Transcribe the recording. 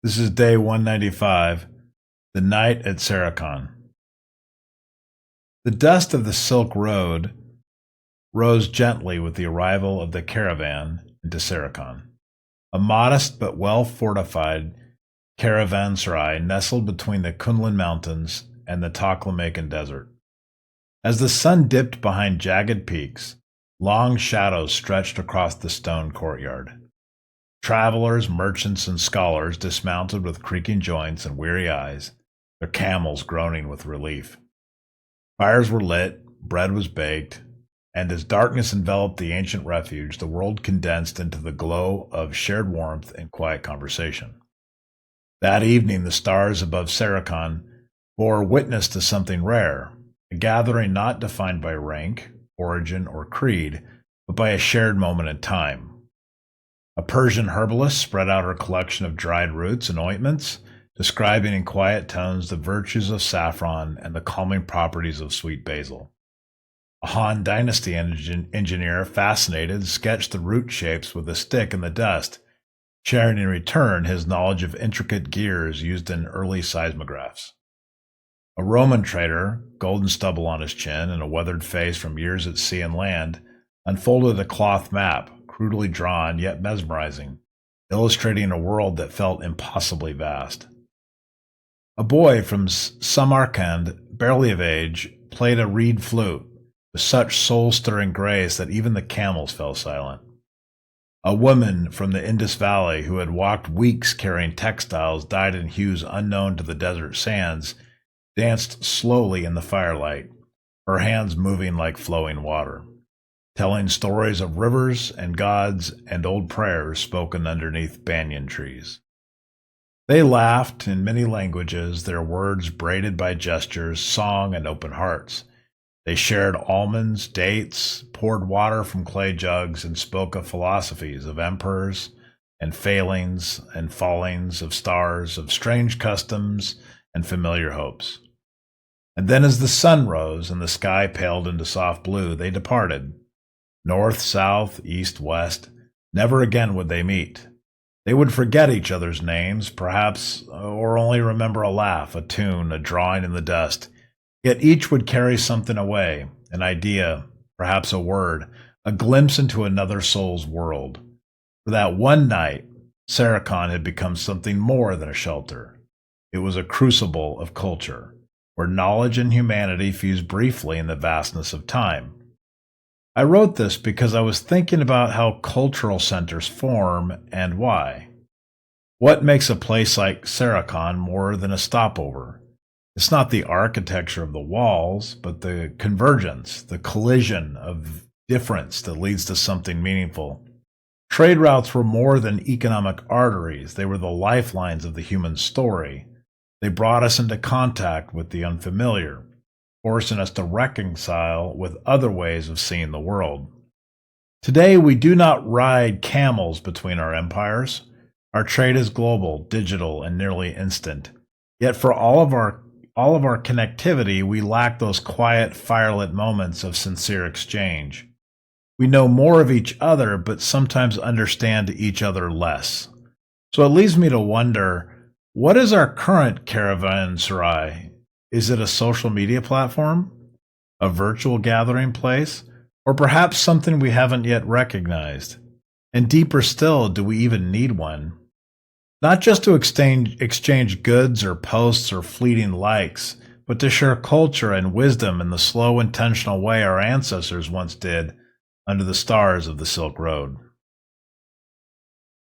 This is day 195, the night at Serikhan. The dust of the Silk Road rose gently with the arrival of the caravan into Serikhan, a modest but well-fortified caravanserai nestled between the Kunlun Mountains and the Taklamakan Desert. As the sun dipped behind jagged peaks, long shadows stretched across the stone courtyard. Travelers, merchants, and scholars dismounted with creaking joints and weary eyes, their camels groaning with relief. Fires were lit, bread was baked, and as darkness enveloped the ancient refuge, the world condensed into the glow of shared warmth and quiet conversation. That evening, the stars above Serikhan bore witness to something rare, a gathering not defined by rank, origin, or creed, but by a shared moment in time. A Persian herbalist spread out her collection of dried roots and ointments, describing in quiet tones the virtues of saffron and the calming properties of sweet basil. A Han Dynasty engineer, fascinated, sketched the root shapes with a stick in the dust, sharing in return his knowledge of intricate gears used in early seismographs. A Roman trader, golden stubble on his chin and a weathered face from years at sea and land, unfolded a cloth map, crudely drawn yet mesmerizing, illustrating a world that felt impossibly vast. A boy from Samarkand, barely of age, played a reed flute with such soul-stirring grace that even the camels fell silent. A woman from the Indus Valley, who had walked weeks carrying textiles dyed in hues unknown to the desert sands, danced slowly in the firelight, her hands moving like flowing water, telling stories of rivers and gods and old prayers spoken underneath banyan trees. They laughed in many languages, their words braided by gestures, song, and open hearts. They shared almonds, dates, poured water from clay jugs, and spoke of philosophies, of emperors, and failings and fallings, of stars, of strange customs, and familiar hopes. And then as the sun rose and the sky paled into soft blue, they departed. North, south, east, west, never again would they meet. They would forget each other's names, perhaps, or only remember a laugh, a tune, a drawing in the dust. Yet each would carry something away, an idea, perhaps a word, a glimpse into another soul's world. For that one night, Serikhan had become something more than a shelter. It was a crucible of culture, where knowledge and humanity fused briefly in the vastness of time. I wrote this because I was thinking about how cultural centers form and why. What makes a place like Serikhan more than a stopover? It's not the architecture of the walls, but the convergence, the collision of difference that leads to something meaningful. Trade routes were more than economic arteries. They were the lifelines of the human story. They brought us into contact with the unfamiliar, forcing us to reconcile with other ways of seeing the world. Today, we do not ride camels between our empires. Our trade is global, digital, and nearly instant. Yet for all of our connectivity, we lack those quiet, firelit moments of sincere exchange. We know more of each other, but sometimes understand each other less. So it leads me to wonder, what is our current caravanserai? Is it a social media platform, a virtual gathering place, or perhaps something we haven't yet recognized? And deeper still, do we even need one? Not just to exchange goods or posts or fleeting likes, but to share culture and wisdom in the slow, intentional way our ancestors once did under the stars of the Silk Road.